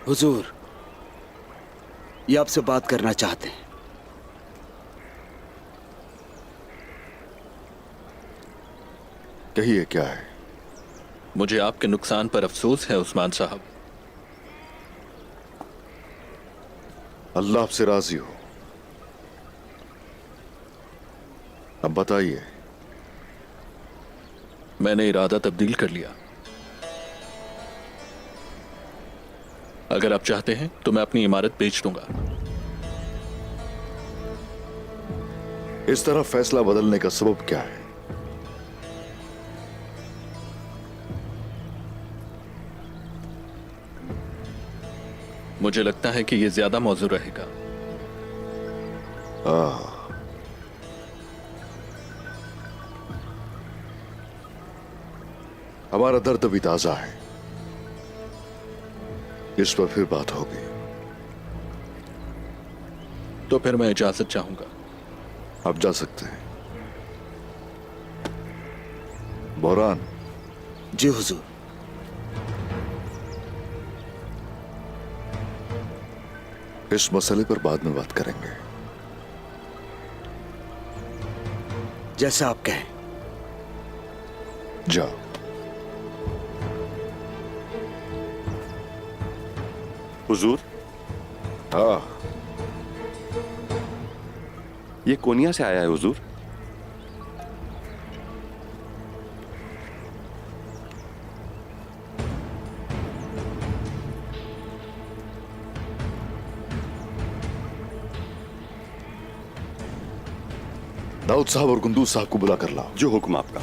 हुजूर, ये आपसे बात करना चाहते हैं। कहिए क्या है? मुझे आपके नुकसान पर अफसोस है उस्मान साहब। अल्लाह आपसे राजी हो। अब बताइए। मैंने इरादा तब्दील कर लिया। अगर आप चाहते हैं तो मैं अपनी इमारत बेच दूंगा। इस तरह फैसला बदलने का सबब क्या है? मुझे लगता है कि यह ज्यादा मौजू रहेगा। हमारा दर्द अभी ताजा है, इस पर फिर बात होगी। तो फिर मैं इजाजत चाहूंगा। आप जा सकते हैं। बोरान, जी हुजूर। इस मसले पर बाद में बात करेंगे। जैसा आप कहें। जाओ। हुजूर, हाँ, ये कोनिया से आया है हुजूर। दाऊद साहब और गुंदूज साहब को बुला कर लाओ। जो हुक्म आपका।